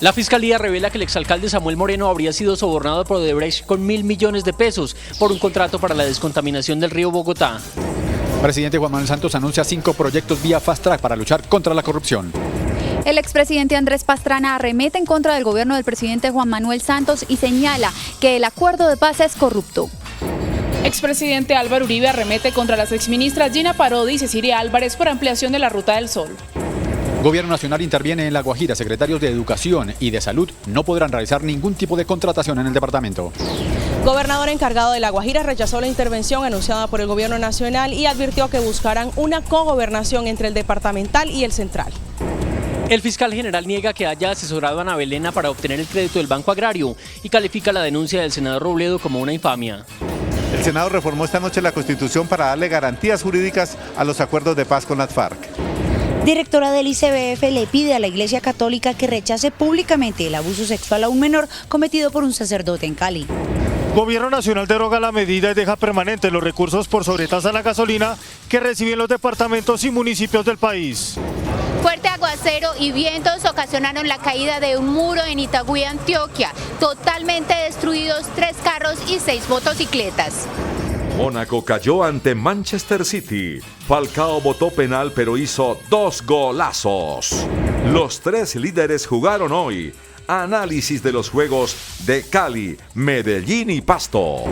La Fiscalía revela que el exalcalde Samuel Moreno habría sido sobornado por Odebrecht con 1.000 millones de pesos por un contrato para la descontaminación del río Bogotá. Presidente Juan Manuel Santos anuncia 5 proyectos vía Fast Track para luchar contra la corrupción. El expresidente Andrés Pastrana arremete en contra del gobierno del presidente Juan Manuel Santos y señala que el acuerdo de paz es corrupto. Expresidente Álvaro Uribe arremete contra las exministras Gina Parodi y Cecilia Álvarez por ampliación de la Ruta del Sol. Gobierno Nacional interviene en La Guajira. Secretarios de Educación y de Salud no podrán realizar ningún tipo de contratación en el departamento. Gobernador encargado de La Guajira rechazó la intervención anunciada por el Gobierno Nacional y advirtió que buscarán una cogobernación entre el departamental y el central. El fiscal general niega que haya asesorado a Ana Belena para obtener el crédito del Banco Agrario y califica la denuncia del senador Robledo como una infamia. El Senado reformó esta noche la Constitución para darle garantías jurídicas a los acuerdos de paz con las FARC. Directora del ICBF le pide a la Iglesia Católica que rechace públicamente el abuso sexual a un menor cometido por un sacerdote en Cali. Gobierno Nacional deroga la medida y deja permanentes los recursos por sobretasa a la gasolina que reciben los departamentos y municipios del país. Fuerte aguacero y vientos ocasionaron la caída de un muro en Itagüí, Antioquia. Totalmente destruidos 3 carros y 6 motocicletas. Mónaco cayó ante Manchester City. Falcao botó penal pero hizo 2 golazos. Los 3 líderes jugaron hoy. Análisis de los juegos de Cali, Medellín y Pasto.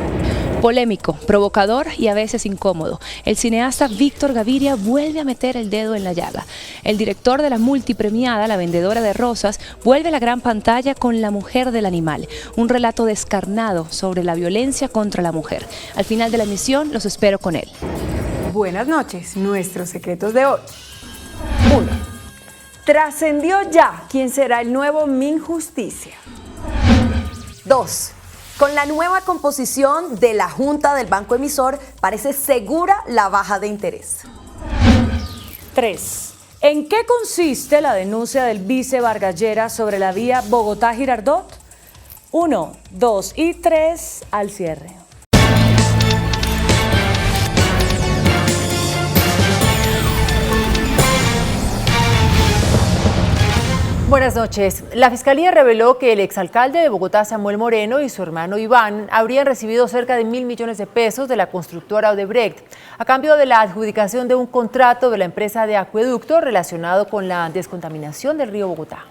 Polémico, provocador y a veces incómodo. El cineasta Víctor Gaviria vuelve a meter el dedo en la llaga. El director de la multipremiada La Vendedora de Rosas vuelve a la gran pantalla con La Mujer del Animal, un relato descarnado sobre la violencia contra la mujer. Al final de la emisión los espero con él. Buenas noches, nuestros secretos de hoy. 1. Trascendió ya quién será el nuevo Minjusticia. 2. Con la nueva composición de la Junta del Banco Emisor, parece segura la baja de interés. 3. ¿En qué consiste la denuncia del vice Vargas Lleras sobre la vía Bogotá-Girardot? 1, 2 y 3 al cierre. Buenas noches. La Fiscalía reveló que el exalcalde de Bogotá, Samuel Moreno, y su hermano Iván habrían recibido cerca de 1.000 millones de pesos de la constructora Odebrecht a cambio de la adjudicación de un contrato de la empresa de acueducto relacionado con la descontaminación del río Bogotá.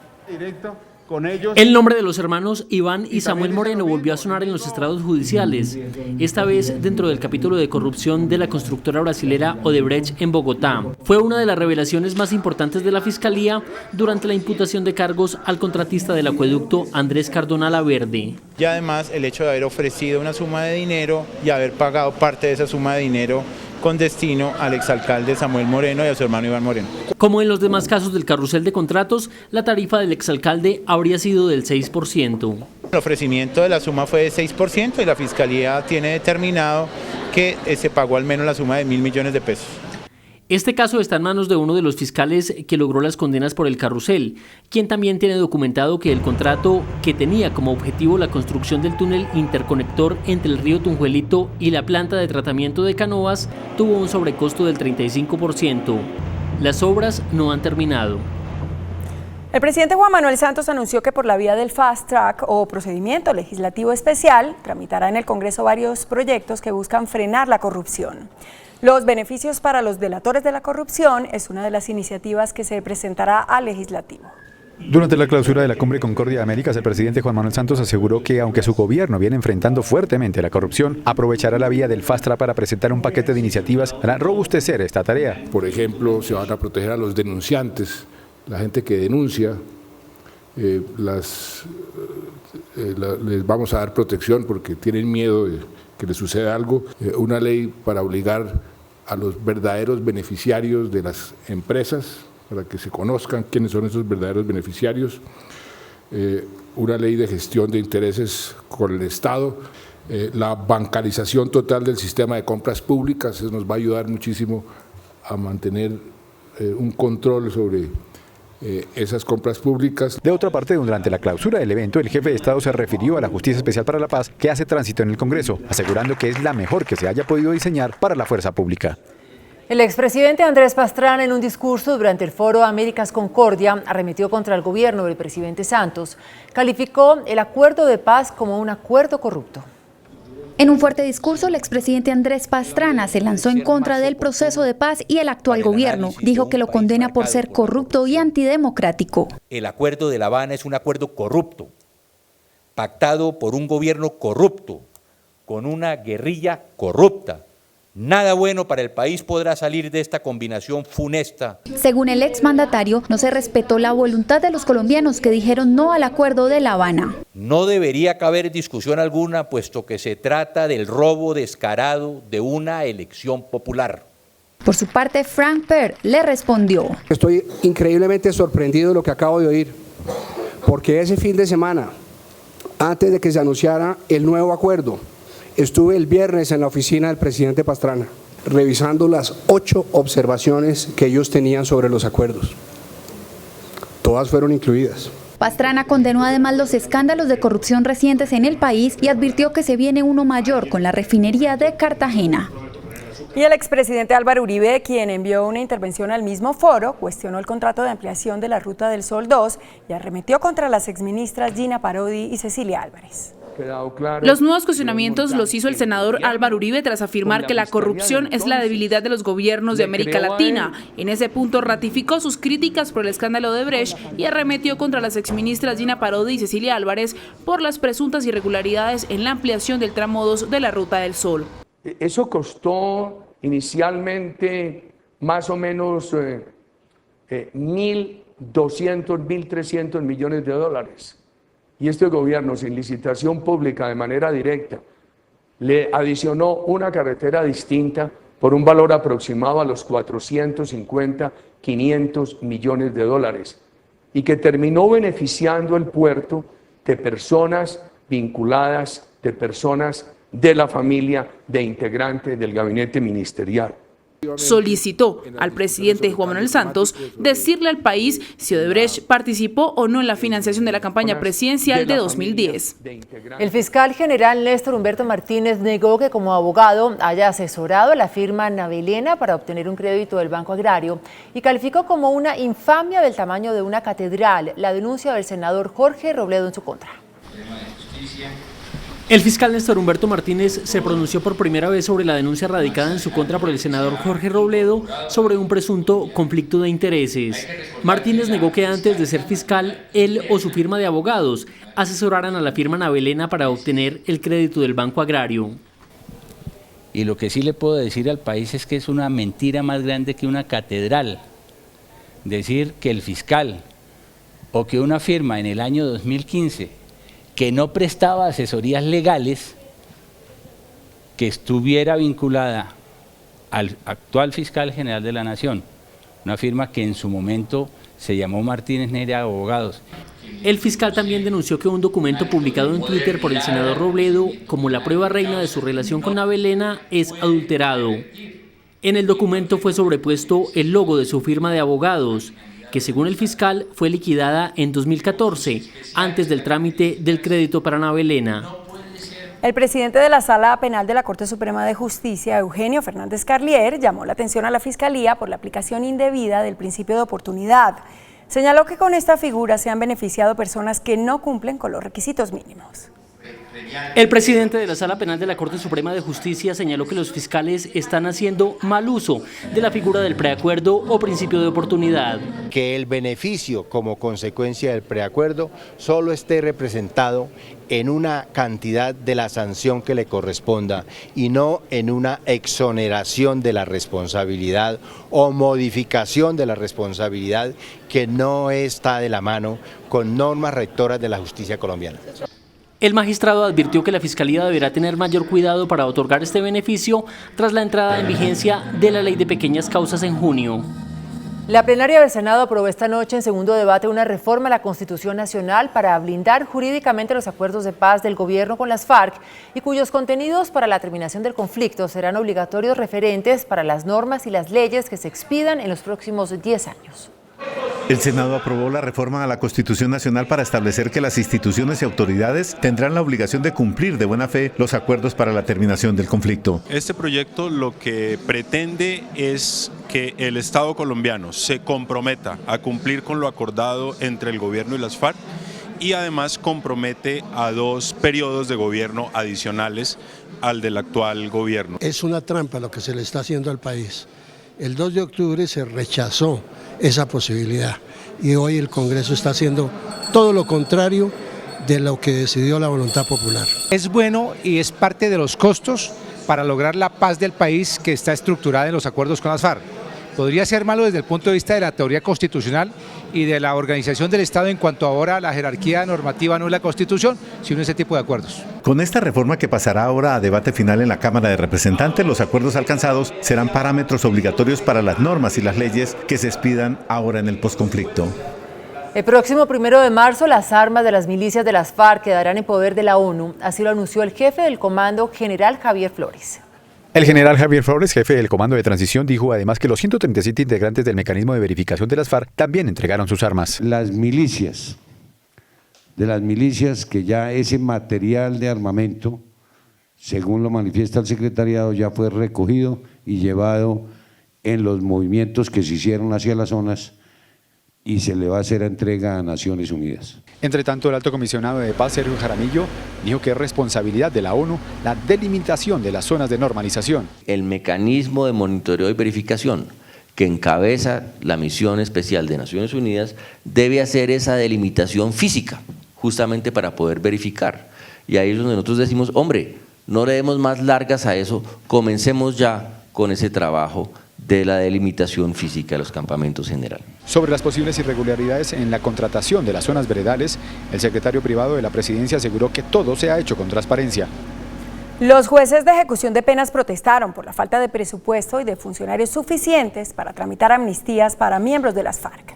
El nombre de los hermanos Iván y Samuel Moreno volvió a sonar en los estrados judiciales, esta vez dentro del capítulo de corrupción de la constructora brasilera Odebrecht en Bogotá. Fue una de las revelaciones más importantes de la Fiscalía durante la imputación de cargos al contratista del acueducto Andrés Cardona Laverde. Y además el hecho de haber ofrecido una suma de dinero y haber pagado parte de esa suma de dinero con destino al exalcalde Samuel Moreno y a su hermano Iván Moreno. Como en los demás casos del carrusel de contratos, la tarifa del exalcalde habría sido del 6%. El ofrecimiento de la suma fue de 6% y la Fiscalía tiene determinado que se pagó al menos la suma de 1.000 millones de pesos. Este caso está en manos de uno de los fiscales que logró las condenas por el carrusel, quien también tiene documentado que el contrato, que tenía como objetivo la construcción del túnel interconector entre el río Tunjuelito y la planta de tratamiento de Canoas, tuvo un sobrecosto del 35%. Las obras no han terminado. El presidente Juan Manuel Santos anunció que por la vía del Fast Track o procedimiento legislativo especial tramitará en el Congreso varios proyectos que buscan frenar la corrupción. Los beneficios para los delatores de la corrupción es una de las iniciativas que se presentará al legislativo. Durante la clausura de la Cumbre Concordia de Américas, el presidente Juan Manuel Santos aseguró que, aunque su gobierno viene enfrentando fuertemente la corrupción, aprovechará la vía del Fast Track para presentar un paquete de iniciativas para robustecer esta tarea. Por ejemplo, se van a proteger a los denunciantes, la gente que denuncia, les vamos a dar protección porque tienen miedo de que les suceda algo, una ley para obligar a los verdaderos beneficiarios de las empresas, para que se conozcan quiénes son esos verdaderos beneficiarios, una ley de gestión de intereses con el Estado, la bancarización total del sistema de compras públicas, eso nos va a ayudar muchísimo a mantener un control sobre esas compras públicas. De otra parte, durante la clausura del evento, el jefe de Estado se refirió a la Justicia Especial para la Paz que hace tránsito en el Congreso, asegurando que es la mejor que se haya podido diseñar para la fuerza pública. El expresidente Andrés Pastrana, en un discurso durante el foro Américas Concordia, arremetió contra el gobierno del presidente Santos. Calificó el acuerdo de paz como un acuerdo corrupto. En un fuerte discurso, el expresidente Andrés Pastrana se lanzó en contra del proceso de paz y el actual gobierno. Dijo que lo condena por ser corrupto y antidemocrático. El acuerdo de La Habana es un acuerdo corrupto, pactado por un gobierno corrupto, con una guerrilla corrupta. Nada bueno para el país podrá salir de esta combinación funesta. Según el exmandatario, no se respetó la voluntad de los colombianos que dijeron no al acuerdo de La Habana. No debería caber discusión alguna, puesto que se trata del robo descarado de una elección popular. Por su parte, Frank Perr le respondió. Estoy increíblemente sorprendido de lo que acabo de oír, porque ese fin de semana, antes de que se anunciara el nuevo acuerdo, estuve el viernes en la oficina del presidente Pastrana, revisando las 8 observaciones que ellos tenían sobre los acuerdos. Todas fueron incluidas. Pastrana condenó además los escándalos de corrupción recientes en el país y advirtió que se viene uno mayor con la refinería de Cartagena. Y el expresidente Álvaro Uribe, quien envió una intervención al mismo foro, cuestionó el contrato de ampliación de la Ruta del Sol 2 y arremetió contra las exministras Gina Parodi y Cecilia Álvarez. Los nuevos cuestionamientos los hizo el senador Álvaro Uribe tras afirmar que la corrupción es la debilidad de los gobiernos de América Latina. En ese punto ratificó sus críticas por el escándalo de Brecht y arremetió contra las exministras Gina Parodi y Cecilia Álvarez por las presuntas irregularidades en la ampliación del tramo 2 de la Ruta del Sol. Eso costó inicialmente más o menos 1.200, 1.300 millones de dólares. Y este gobierno, sin licitación pública de manera directa, le adicionó una carretera distinta por un valor aproximado a los 450, 500 millones de dólares y que terminó beneficiando el puerto de personas vinculadas, de personas de la familia, de integrantes del gabinete ministerial. Solicitó al presidente Juan Manuel Santos decirle al país si Odebrecht participó o no en la financiación de la campaña presidencial de 2010. El fiscal general Néstor Humberto Martínez negó que como abogado haya asesorado a la firma Navelena para obtener un crédito del Banco Agrario y calificó como una infamia del tamaño de una catedral la denuncia del senador Jorge Robledo en su contra. El fiscal Néstor Humberto Martínez se pronunció por primera vez sobre la denuncia radicada en su contra por el senador Jorge Robledo sobre un presunto conflicto de intereses. Martínez negó que antes de ser fiscal, él o su firma de abogados asesoraran a la firma Navelena para obtener el crédito del Banco Agrario. Y lo que sí le puedo decir al país es que es una mentira más grande que una catedral. Decir que el fiscal o que una firma en el año 2015 que no prestaba asesorías legales, que estuviera vinculada al actual fiscal general de la Nación, una firma que en su momento se llamó Martínez Neira Abogados. El fiscal también denunció que un documento publicado en Twitter por el senador Robledo, como la prueba reina de su relación con Navelena, es adulterado. En el documento fue sobrepuesto el logo de su firma de abogados, que según el fiscal fue liquidada en 2014, antes del trámite del crédito para Navelena. El presidente de la Sala Penal de la Corte Suprema de Justicia, Eugenio Fernández Carlier, llamó la atención a la Fiscalía por la aplicación indebida del principio de oportunidad. Señaló que con esta figura se han beneficiado personas que no cumplen con los requisitos mínimos. El presidente de la Sala Penal de la Corte Suprema de Justicia señaló que los fiscales están haciendo mal uso de la figura del preacuerdo o principio de oportunidad. Que el beneficio como consecuencia del preacuerdo solo esté representado en una cantidad de la sanción que le corresponda y no en una exoneración de la responsabilidad o modificación de la responsabilidad que no está de la mano con normas rectoras de la justicia colombiana. El magistrado advirtió que la Fiscalía deberá tener mayor cuidado para otorgar este beneficio tras la entrada en vigencia de la Ley de Pequeñas Causas en junio. La plenaria del Senado aprobó esta noche en segundo debate una reforma a la Constitución Nacional para blindar jurídicamente los acuerdos de paz del gobierno con las FARC y cuyos contenidos para la terminación del conflicto serán obligatorios referentes para las normas y las leyes que se expidan en los próximos 10 años. El Senado aprobó la reforma a la Constitución Nacional para establecer que las instituciones y autoridades tendrán la obligación de cumplir de buena fe los acuerdos para la terminación del conflicto. Este proyecto lo que pretende es que el Estado colombiano se comprometa a cumplir con lo acordado entre el gobierno y las FARC y además compromete a 2 periodos de gobierno adicionales al del actual gobierno. Es una trampa lo que se le está haciendo al país. El 2 de octubre se rechazó esa posibilidad y hoy el Congreso está haciendo todo lo contrario de lo que decidió la voluntad popular. Es bueno y es parte de los costos para lograr la paz del país que está estructurada en los acuerdos con las FARC. Podría ser malo desde el punto de vista de la teoría constitucional y de la organización del Estado en cuanto ahora la jerarquía normativa no es la Constitución, sino ese tipo de acuerdos. Con esta reforma que pasará ahora a debate final en la Cámara de Representantes, los acuerdos alcanzados serán parámetros obligatorios para las normas y las leyes que se expidan ahora en el posconflicto. El próximo 1 de marzo, las armas de las milicias de las FARC quedarán en poder de la ONU, así lo anunció el jefe del comando, general Javier Flores. El general Javier Flores, jefe del Comando de Transición, dijo además que los 137 integrantes del mecanismo de verificación de las FARC también entregaron sus armas. Las milicias, que ya ese material de armamento, según lo manifiesta el secretariado, ya fue recogido y llevado en los movimientos que se hicieron hacia las zonas y se le va a hacer entrega a Naciones Unidas. Entre tanto, el alto comisionado de paz, Sergio Jaramillo, dijo que es responsabilidad de la ONU la delimitación de las zonas de normalización. El mecanismo de monitoreo y verificación que encabeza la misión especial de Naciones Unidas debe hacer esa delimitación física, justamente para poder verificar. Y ahí es donde nosotros decimos, hombre, no le demos más largas a eso, comencemos ya con ese trabajo de la delimitación física de los campamentos generales. Sobre las posibles irregularidades en la contratación de las zonas veredales, el secretario privado de la presidencia aseguró que todo se ha hecho con transparencia. Los jueces de ejecución de penas protestaron por la falta de presupuesto y de funcionarios suficientes para tramitar amnistías para miembros de las FARC.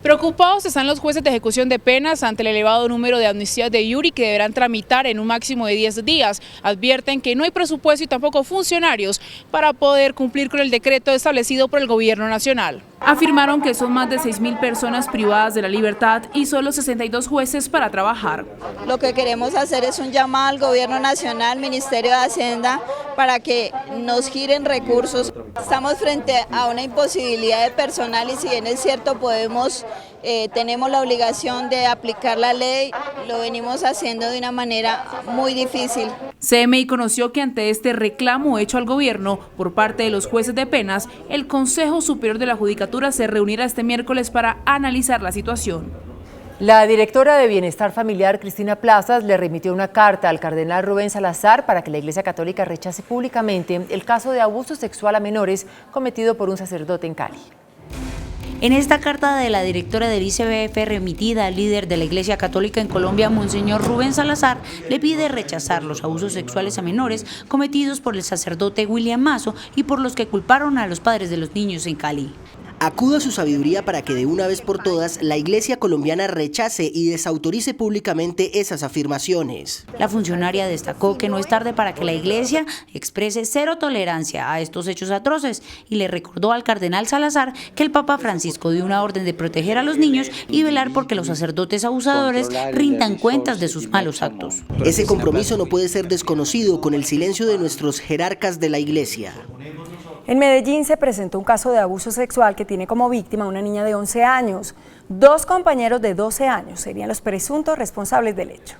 Preocupados están los jueces de ejecución de penas ante el elevado número de amnistías de iure que deberán tramitar en un máximo de 10 días. Advierten que no hay presupuesto y tampoco funcionarios para poder cumplir con el decreto establecido por el gobierno nacional. Afirmaron que son más de 6.000 personas privadas de la libertad y solo 62 jueces para trabajar. Lo que queremos hacer es un llamado al gobierno nacional, Ministerio de Hacienda, para que nos giren recursos. Estamos frente a una imposibilidad de personal y si bien es cierto tenemos la obligación de aplicar la ley, lo venimos haciendo de una manera muy difícil. CMI conoció que ante este reclamo hecho al gobierno por parte de los jueces de penas, el Consejo Superior de la Judicatura se reunirá este miércoles para analizar la situación. La directora de Bienestar Familiar, Cristina Plazas, le remitió una carta al cardenal Rubén Salazar para que la Iglesia Católica rechace públicamente el caso de abuso sexual a menores cometido por un sacerdote en Cali. En esta carta de la directora del ICBF remitida al líder de la Iglesia Católica en Colombia, Monseñor Rubén Salazar, le pide rechazar los abusos sexuales a menores cometidos por el sacerdote William Mazo y por los que culparon a los padres de los niños en Cali. Acudo a su sabiduría para que de una vez por todas la Iglesia colombiana rechace y desautorice públicamente esas afirmaciones. La funcionaria destacó que no es tarde para que la Iglesia exprese cero tolerancia a estos hechos atroces y le recordó al cardenal Salazar que el Papa Francisco dio una orden de proteger a los niños y velar porque los sacerdotes abusadores rindan cuentas de sus malos actos. Ese compromiso no puede ser desconocido con el silencio de nuestros jerarcas de la Iglesia. En Medellín se presentó un caso de abuso sexual que tiene como víctima una niña de 11 años. 2 compañeros de 12 años serían los presuntos responsables del hecho.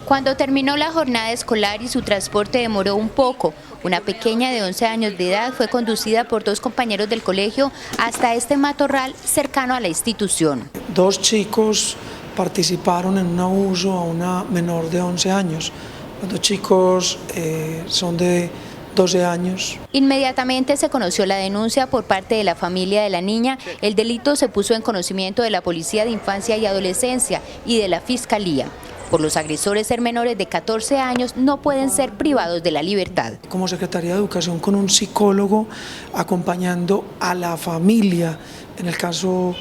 Cuando terminó la jornada escolar y su transporte demoró un poco, una pequeña de 11 años de edad fue conducida por 2 compañeros del colegio hasta este matorral cercano a la institución. 2 chicos participaron en un abuso a una menor de 11 años. Los 2 chicos son de 12 años. Inmediatamente se conoció la denuncia por parte de la familia de la niña. El delito se puso en conocimiento de la Policía de Infancia y Adolescencia y de la Fiscalía. Por los agresores ser menores de 14 años no pueden ser privados de la libertad. Como Secretaría de Educación con un psicólogo acompañando a la familia, en el caso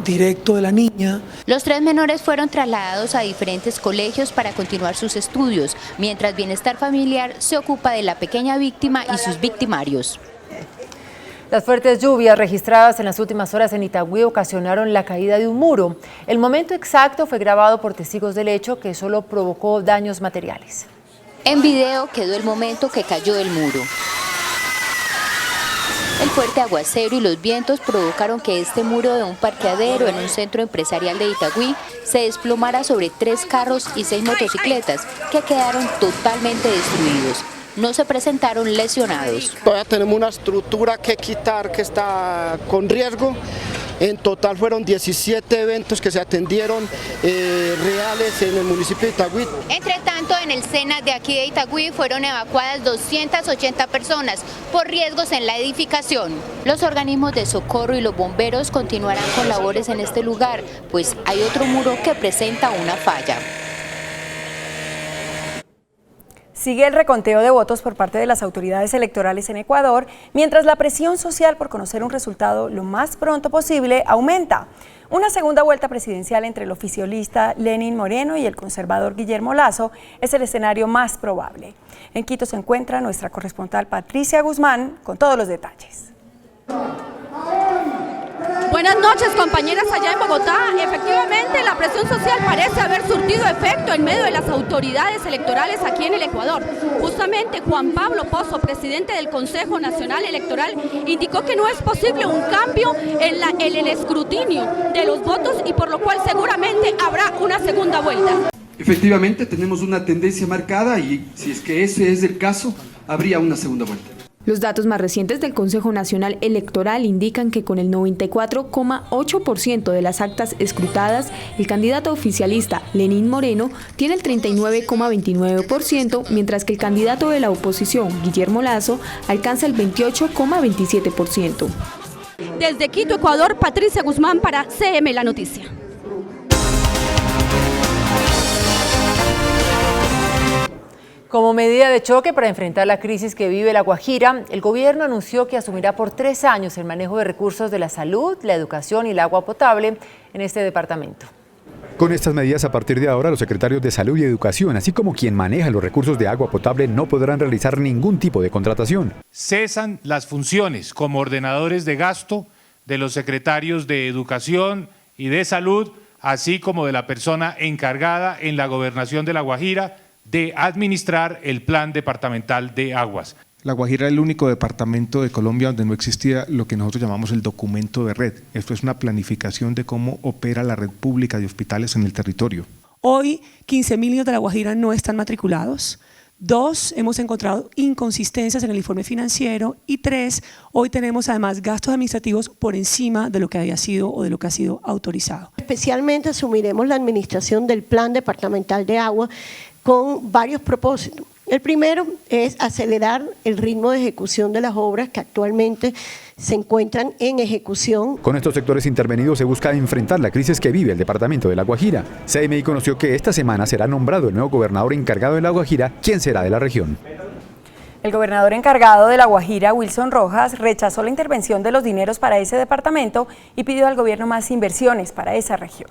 directo de la niña. Los 3 menores fueron trasladados a diferentes colegios para continuar sus estudios, mientras Bienestar Familiar se ocupa de la pequeña víctima y sus victimarios. Las fuertes lluvias registradas en las últimas horas en Itagüí ocasionaron la caída de un muro. El momento exacto fue grabado por testigos del hecho, que solo provocó daños materiales. En video quedó el momento que cayó el muro. El fuerte aguacero y los vientos provocaron que este muro de un parqueadero en un centro empresarial de Itagüí se desplomara sobre 3 carros y 6 motocicletas que quedaron totalmente destruidos. No se presentaron lesionados. Todavía tenemos una estructura que quitar que está con riesgo. En total fueron 17 eventos que se atendieron reales en el municipio de Itagüí. Entre tanto, en el SENA de aquí de Itagüí fueron evacuadas 280 personas por riesgos en la edificación. Los organismos de socorro y los bomberos continuarán con labores en este lugar, pues hay otro muro que presenta una falla. Sigue el reconteo de votos por parte de las autoridades electorales en Ecuador, mientras la presión social por conocer un resultado lo más pronto posible aumenta. Una segunda vuelta presidencial entre el oficialista Lenín Moreno y el conservador Guillermo Lasso es el escenario más probable. En Quito se encuentra nuestra corresponsal Patricia Guzmán con todos los detalles. Buenas noches, compañeras allá en Bogotá. Efectivamente, la presión social parece haber surtido efecto en medio de las autoridades electorales aquí en el Ecuador. Justamente Juan Pablo Pozo, presidente del Consejo Nacional Electoral, indicó que no es posible un cambio en el escrutinio de los votos y por lo cual seguramente habrá una segunda vuelta. Efectivamente, tenemos una tendencia marcada y si es que ese es el caso, habría una segunda vuelta. Los datos más recientes del Consejo Nacional Electoral indican que con el 94,8% de las actas escrutadas, el candidato oficialista Lenín Moreno tiene el 39,29%, mientras que el candidato de la oposición, Guillermo Lasso, alcanza el 28,27%. Desde Quito, Ecuador, Patricia Guzmán para CM La Noticia. Como medida de choque para enfrentar la crisis que vive La Guajira, el gobierno anunció que asumirá por 3 años el manejo de recursos de la salud, la educación y el agua potable en este departamento. Con estas medidas, a partir de ahora, los secretarios de Salud y Educación, así como quien maneja los recursos de agua potable, no podrán realizar ningún tipo de contratación. Cesan las funciones como ordenadores de gasto de los secretarios de Educación y de Salud, así como de la persona encargada en la gobernación de La Guajira de administrar el Plan Departamental de Aguas. La Guajira es el único departamento de Colombia donde no existía lo que nosotros llamamos el documento de red. Esto es una planificación de cómo opera la red pública de hospitales en el territorio. Hoy 15.000 niños de La Guajira no están matriculados. 2, hemos encontrado inconsistencias en el informe financiero. Y 3, hoy tenemos además gastos administrativos por encima de lo que había sido o de lo que ha sido autorizado. Especialmente asumiremos la administración del Plan Departamental de Agua con varios propósitos. El primero es acelerar el ritmo de ejecución de las obras que actualmente se encuentran en ejecución. Con estos sectores intervenidos se busca enfrentar la crisis que vive el departamento de La Guajira. CMI conoció que esta semana será nombrado el nuevo gobernador encargado de La Guajira, quien será de la región. El gobernador encargado de La Guajira, Wilson Rojas, rechazó la intervención de los dineros para ese departamento y pidió al gobierno más inversiones para esa región.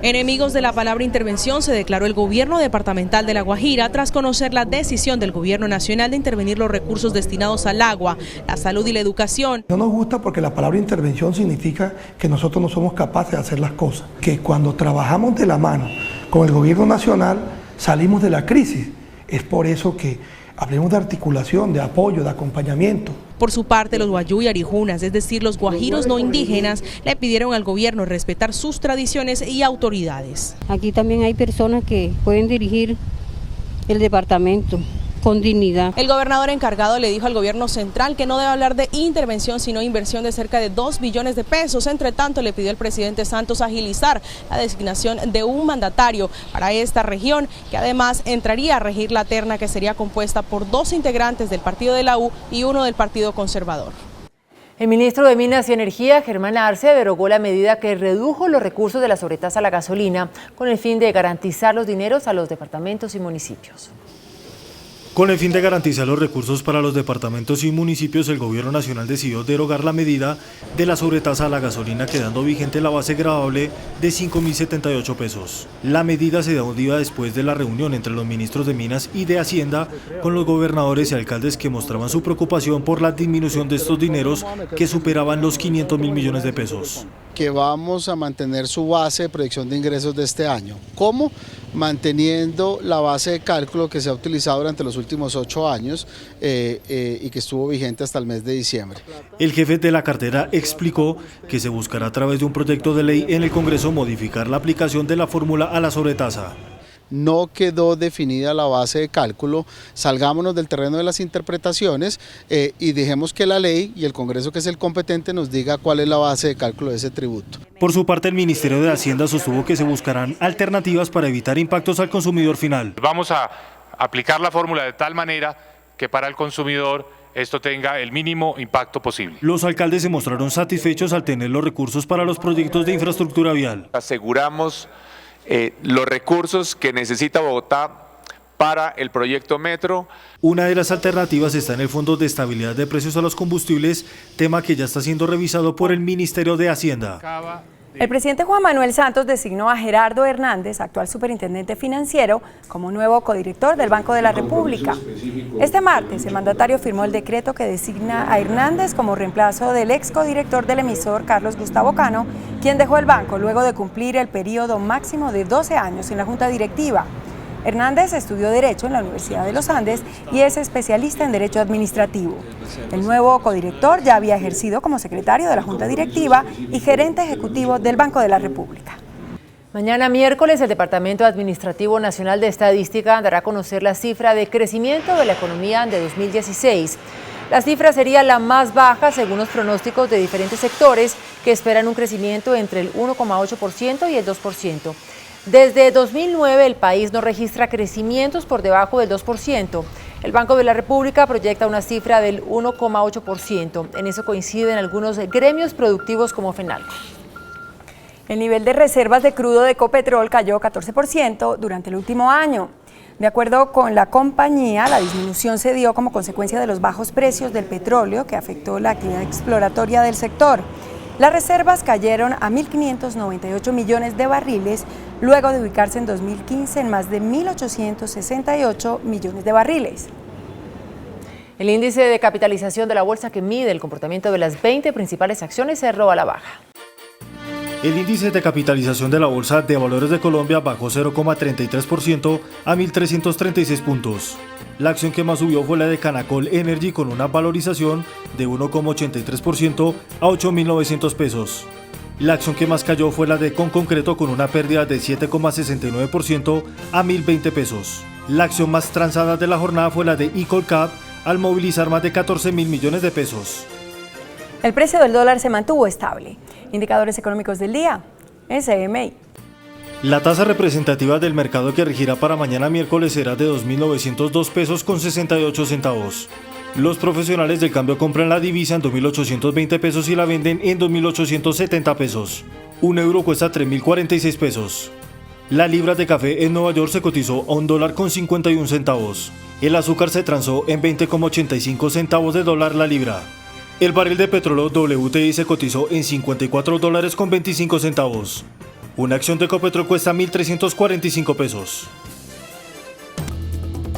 Enemigos de la palabra intervención se declaró el gobierno departamental de La Guajira tras conocer la decisión del gobierno nacional de intervenir los recursos destinados al agua, la salud y la educación. No nos gusta porque la palabra intervención significa que nosotros no somos capaces de hacer las cosas, que cuando trabajamos de la mano con el gobierno nacional salimos de la crisis. Es por eso que hablemos de articulación, de apoyo, de acompañamiento. Por su parte, los guayú y arijunas, es decir, los guajiros no indígenas, le pidieron al gobierno respetar sus tradiciones y autoridades. Aquí también hay personas que pueden dirigir el departamento con dignidad. El gobernador encargado le dijo al gobierno central que no debe hablar de intervención, sino inversión de cerca de 2 billones de pesos. Entre tanto, le pidió al presidente Santos agilizar la designación de un mandatario para esta región, que además entraría a regir la terna que sería compuesta por 2 integrantes del partido de la U y 1 del Partido Conservador. El ministro de Minas y Energía, Germán Arce, derogó la medida que redujo los recursos de la sobretasa a la gasolina con el fin de garantizar los dineros a los departamentos y municipios. Con el fin de garantizar los recursos para los departamentos y municipios, el Gobierno Nacional decidió derogar la medida de la sobretasa a la gasolina, quedando vigente la base gravable de 5.078 pesos. La medida se dio un día después de la reunión entre los ministros de Minas y de Hacienda con los gobernadores y alcaldes que mostraban su preocupación por la disminución de estos dineros que superaban los 500.000 millones de pesos. Que vamos a mantener su base de proyección de ingresos de este año. ¿Cómo? Manteniendo la base de cálculo que se ha utilizado durante los últimos 8 años y que estuvo vigente hasta el mes de diciembre. El jefe de la cartera explicó que se buscará a través de un proyecto de ley en el Congreso modificar la aplicación de la fórmula a la sobretasa. No quedó definida la base de cálculo, salgámonos del terreno de las interpretaciones y dejemos que la ley y el Congreso, que es el competente, nos diga cuál es la base de cálculo de ese tributo. Por su parte, el Ministerio de Hacienda sostuvo que se buscarán alternativas para evitar impactos al consumidor final. Vamos a aplicar la fórmula de tal manera que para el consumidor esto tenga el mínimo impacto posible. Los alcaldes se mostraron satisfechos al tener los recursos para los proyectos de infraestructura vial. Aseguramos los recursos que necesita Bogotá para el proyecto Metro. Una de las alternativas está en el Fondo de Estabilidad de Precios a los Combustibles, tema que ya está siendo revisado por el Ministerio de Hacienda. El presidente Juan Manuel Santos designó a Gerardo Hernández, actual superintendente financiero, como nuevo codirector del Banco de la República. Este martes, el mandatario firmó el decreto que designa a Hernández como reemplazo del ex codirector del emisor, Carlos Gustavo Cano, quien dejó el banco luego de cumplir el periodo máximo de 12 años en la Junta Directiva. Hernández estudió Derecho en la Universidad de los Andes y es especialista en Derecho Administrativo. El nuevo codirector ya había ejercido como secretario de la Junta Directiva y gerente ejecutivo del Banco de la República. Mañana miércoles, el Departamento Administrativo Nacional de Estadística dará a conocer la cifra de crecimiento de la economía de 2016. La cifra sería la más baja según los pronósticos de diferentes sectores que esperan un crecimiento entre el 1,8% y el 2%. Desde 2009 el país no registra crecimientos por debajo del 2%. El Banco de la República proyecta una cifra del 1,8%. En eso coinciden algunos gremios productivos como Fenalco. El nivel de reservas de crudo de Ecopetrol cayó 14% durante el último año. De acuerdo con la compañía, la disminución se dio como consecuencia de los bajos precios del petróleo que afectó la actividad exploratoria del sector. Las reservas cayeron a 1.598 millones de barriles, luego de ubicarse en 2015 en más de 1.868 millones de barriles. El índice de capitalización de la bolsa, que mide el comportamiento de las 20 principales acciones, cerró a la baja. El índice de capitalización de la Bolsa de Valores de Colombia bajó 0,33% a 1.336 puntos. La acción que más subió fue la de Canacol Energy, con una valorización de 1,83% a 8.900 pesos. La acción que más cayó fue la de Conconcreto, con una pérdida de 7,69% a 1.020 pesos. La acción más transada de la jornada fue la de Ecolcap, al movilizar más de 14.000 millones de pesos. El precio del dólar se mantuvo estable. Indicadores económicos del día, SMI. La tasa representativa del mercado que regirá para mañana miércoles será de 2.902 pesos con 68 centavos. Los profesionales del cambio compran la divisa en 2.820 pesos y la venden en 2.870 pesos. Un euro cuesta 3.046 pesos. La libra de café en Nueva York se cotizó a $1.51 centavos. El azúcar se transó en 20,85 centavos de dólar la libra. El barril de petróleo WTI se cotizó en $54.25 centavos. Una acción de Ecopetrol cuesta 1.345 pesos.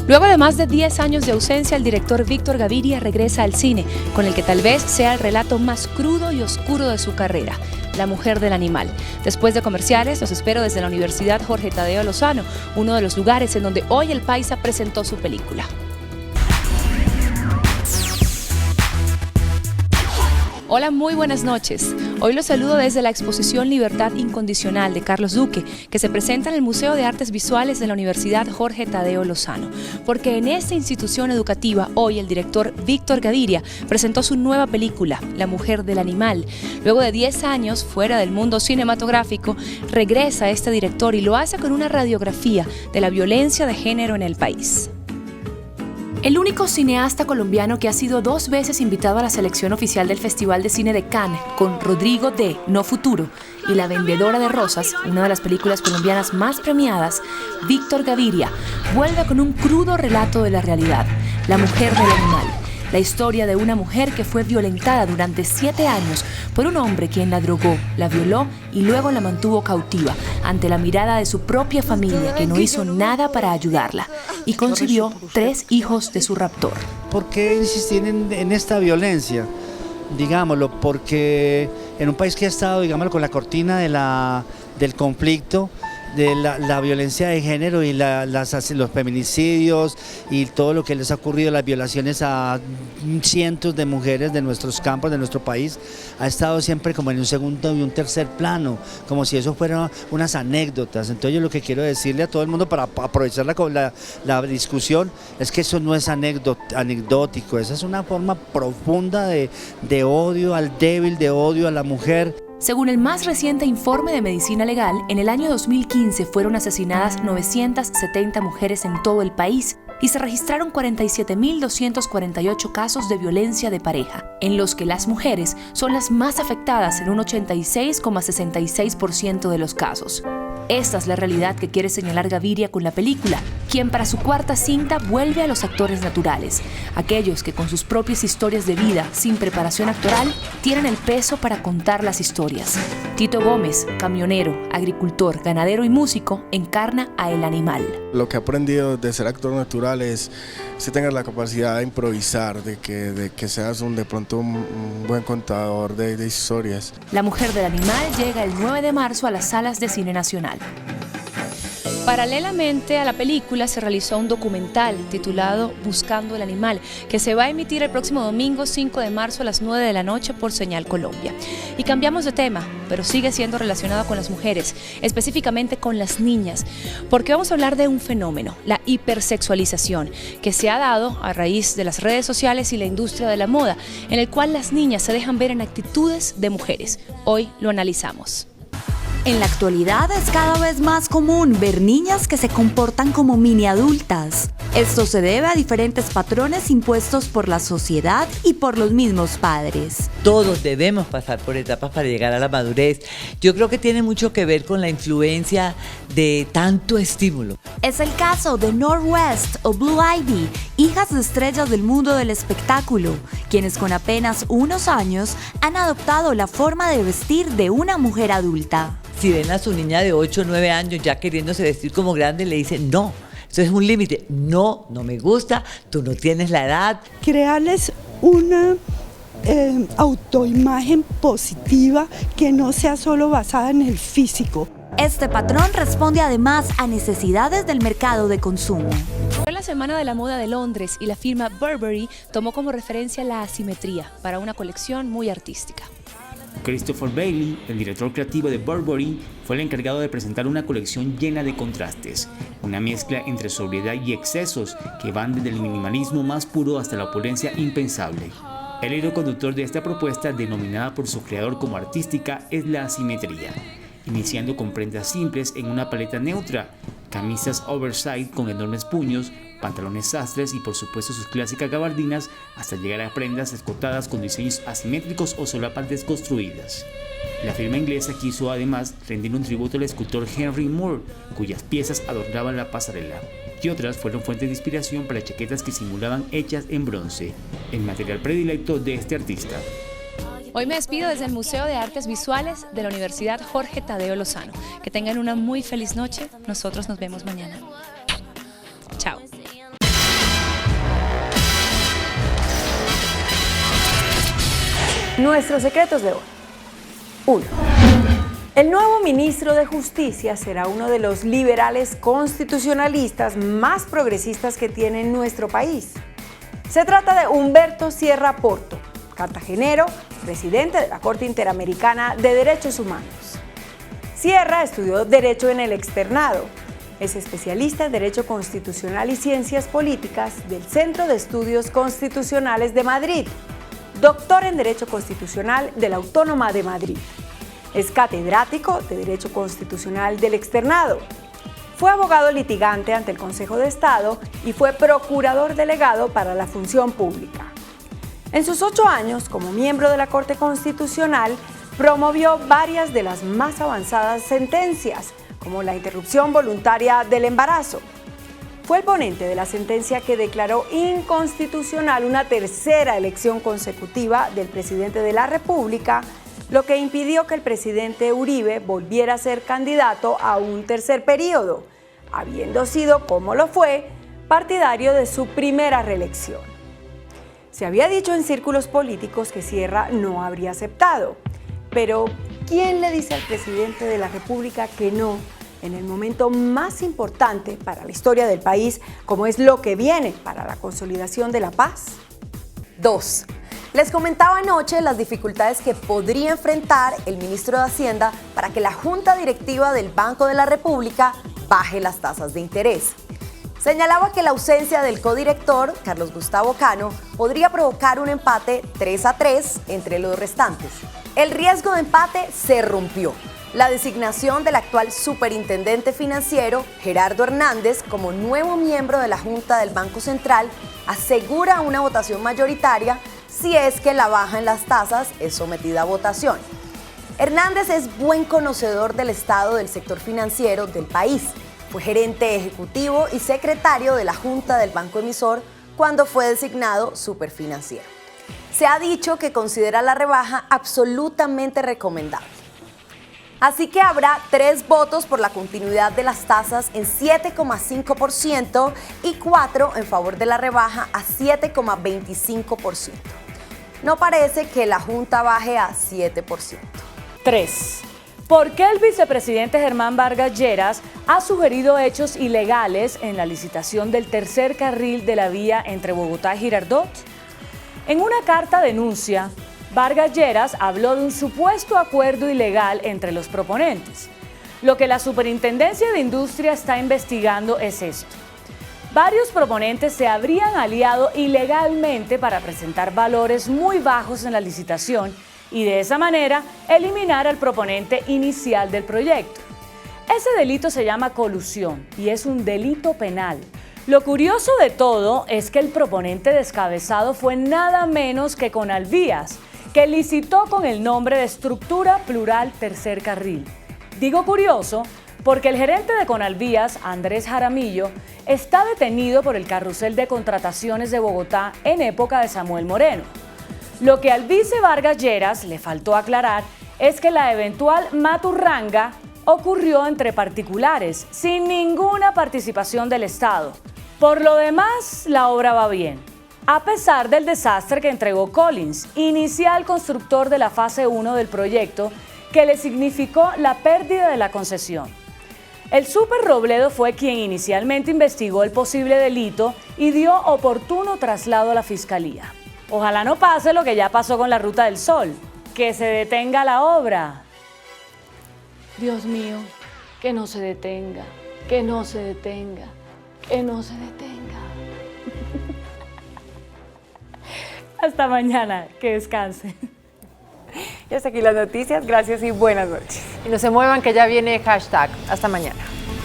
Luego de más de 10 años de ausencia, el director Víctor Gaviria regresa al cine, con el que tal vez sea el relato más crudo y oscuro de su carrera, La mujer del animal. Después de comerciales, los espero desde la Universidad Jorge Tadeo Lozano, uno de los lugares en donde hoy el Paisa presentó su película. Hola, muy buenas noches. Hoy los saludo desde la exposición Libertad Incondicional de Carlos Duque, que se presenta en el Museo de Artes Visuales de la Universidad Jorge Tadeo Lozano, porque en esta institución educativa hoy el director Víctor Gaviria presentó su nueva película, La mujer del animal. Luego de 10 años fuera del mundo cinematográfico, regresa este director y lo hace con una radiografía de la violencia de género en el país. El único cineasta colombiano que ha sido 2 veces invitado a la selección oficial del Festival de Cine de Cannes, con Rodrigo de No Futuro y La Vendedora de Rosas, una de las películas colombianas más premiadas, Víctor Gaviria, vuelve con un crudo relato de la realidad, La mujer del animal. La historia de una mujer que fue violentada durante 7 años por un hombre quien la drogó, la violó y luego la mantuvo cautiva ante la mirada de su propia familia, que no hizo nada para ayudarla, y concibió 3 hijos de su raptor. ¿Por qué insistir en esta violencia? Digámoslo, porque en un país que ha estado, digámoslo, con la cortina del conflicto, de la violencia de género y los feminicidios y todo lo que les ha ocurrido, las violaciones a cientos de mujeres de nuestros campos, de nuestro país, ha estado siempre como en un segundo y un tercer plano, como si eso fueran unas anécdotas. Entonces yo lo que quiero decirle a todo el mundo para aprovechar la discusión es que eso no es anecdótico, esa es una forma profunda de odio al débil, de odio a la mujer. Según el más reciente informe de Medicina Legal, en el año 2015 fueron asesinadas 970 mujeres en todo el país y se registraron 47.248 casos de violencia de pareja, en los que las mujeres son las más afectadas en un 86,66% de los casos. Esta es la realidad que quiere señalar Gaviria con la película, quien para su 4ª cinta vuelve a los actores naturales, aquellos que con sus propias historias de vida, sin preparación actoral, tienen el peso para contar las historias. Tito Gómez, camionero, agricultor, ganadero y músico, encarna a el animal. Lo que he aprendido de ser actor natural es si tengas la capacidad de improvisar, de que seas de pronto un buen contador de historias. La mujer del animal llega el 9 de marzo a las salas de cine nacional. Paralelamente a la película se realizó un documental titulado Buscando el Animal, que se va a emitir el próximo domingo 5 de marzo a las 9 de la noche por Señal Colombia. Y cambiamos de tema, pero sigue siendo relacionado con las mujeres, específicamente con las niñas, porque vamos a hablar de un fenómeno, la hipersexualización, que se ha dado a raíz de las redes sociales y la industria de la moda, en el cual las niñas se dejan ver en actitudes de mujeres. Hoy lo analizamos. En la actualidad es cada vez más común ver niñas que se comportan como mini adultas. Esto se debe a diferentes patrones impuestos por la sociedad y por los mismos padres. Todos debemos pasar por etapas para llegar a la madurez. Yo creo que tiene mucho que ver con la influencia de tanto estímulo. Es el caso de Northwest o Blue Ivy, hijas de estrellas del mundo del espectáculo, quienes con apenas unos años han adoptado la forma de vestir de una mujer adulta. Si ven a su niña de 8 o 9 años ya queriéndose vestir como grande, le dicen no, eso es un límite, no me gusta, tú no tienes la edad. Crearles una autoimagen positiva que no sea solo basada en el físico. Este patrón responde además a necesidades del mercado de consumo. Fue la Semana de la Moda de Londres y la firma Burberry tomó como referencia la asimetría para una colección muy artística. Christopher Bailey, el director creativo de Burberry, fue el encargado de presentar una colección llena de contrastes, una mezcla entre sobriedad y excesos que van desde el minimalismo más puro hasta la opulencia impensable. El hilo conductor de esta propuesta, denominada por su creador como artística, es la asimetría, iniciando con prendas simples en una paleta neutra, camisas oversize con enormes puños, pantalones sastres y por supuesto sus clásicas gabardinas, hasta llegar a prendas escotadas con diseños asimétricos o solapas desconstruidas. La firma inglesa quiso además rendir un tributo al escultor Henry Moore, cuyas piezas adornaban la pasarela, y otras fueron fuentes de inspiración para chaquetas que simulaban hechas en bronce, el material predilecto de este artista. Hoy me despido desde el Museo de Artes Visuales de la Universidad Jorge Tadeo Lozano. Que tengan una muy feliz noche. Nosotros nos vemos mañana. Chao. Nuestros secretos de hoy. 1. El nuevo ministro de Justicia será uno de los liberales constitucionalistas más progresistas que tiene nuestro país. Se trata de Humberto Sierra Porto, cartagenero, presidente de la Corte Interamericana de Derechos Humanos. Sierra estudió Derecho en el Externado. Es especialista en Derecho Constitucional y Ciencias Políticas del Centro de Estudios Constitucionales de Madrid. Doctor en Derecho Constitucional de la Autónoma de Madrid. Es catedrático de Derecho Constitucional del Externado. Fue abogado litigante ante el Consejo de Estado y fue procurador delegado para la Función Pública. En sus 8 años como miembro de la Corte Constitucional, promovió varias de las más avanzadas sentencias, como la interrupción voluntaria del embarazo. Fue el ponente de la sentencia que declaró inconstitucional una tercera elección consecutiva del presidente de la República, lo que impidió que el presidente Uribe volviera a ser candidato a un tercer periodo, habiendo sido, como lo fue, partidario de su primera reelección. Se había dicho en círculos políticos que Sierra no habría aceptado, pero ¿quién le dice al presidente de la República que no en el momento más importante para la historia del país, como es lo que viene para la consolidación de la paz? 2. Les comentaba anoche las dificultades que podría enfrentar el ministro de Hacienda para que la Junta Directiva del Banco de la República baje las tasas de interés. Señalaba que la ausencia del codirector, Carlos Gustavo Cano, podría provocar un empate 3-3 entre los restantes. El riesgo de empate se rompió. La designación del actual superintendente financiero, Gerardo Hernández, como nuevo miembro de la Junta del Banco Central, asegura una votación mayoritaria si es que la baja en las tasas es sometida a votación. Hernández es buen conocedor del estado del sector financiero del país. Fue gerente ejecutivo y secretario de la Junta del Banco Emisor cuando fue designado superfinanciero. Se ha dicho que considera la rebaja absolutamente recomendable. Así que habrá 3 votos por la continuidad de las tasas en 7,5% y 4 en favor de la rebaja a 7,25%. No parece que la Junta baje a 7%. 3. ¿Por qué el vicepresidente Germán Vargas Lleras ha sugerido hechos ilegales en la licitación del tercer carril de la vía entre Bogotá y Girardot? En una carta denuncia, Vargas Lleras habló de un supuesto acuerdo ilegal entre los proponentes. Lo que la Superintendencia de Industria está investigando es esto. Varios proponentes se habrían aliado ilegalmente para presentar valores muy bajos en la licitación y de esa manera eliminar al proponente inicial del proyecto. Ese delito se llama colusión y es un delito penal. Lo curioso de todo es que el proponente descabezado fue nada menos que Conalvías, que licitó con el nombre de Estructura Plural Tercer Carril. Digo curioso porque el gerente de Conalvías, Andrés Jaramillo, está detenido por el carrusel de contrataciones de Bogotá en época de Samuel Moreno. Lo que al vice Vargas Lleras le faltó aclarar es que la eventual maturranga ocurrió entre particulares, sin ninguna participación del Estado. Por lo demás, la obra va bien, a pesar del desastre que entregó Collins, inicial constructor de la fase 1 del proyecto, que le significó la pérdida de la concesión. El Super Robledo fue quien inicialmente investigó el posible delito y dio oportuno traslado a la Fiscalía. Ojalá no pase lo que ya pasó con la Ruta del Sol, que se detenga la obra. Dios mío, que no se detenga, que no se detenga, que no se detenga. Hasta mañana, que descanse. Y hasta aquí las noticias, gracias y buenas noches. Y no se muevan que ya viene hashtag. Hasta mañana.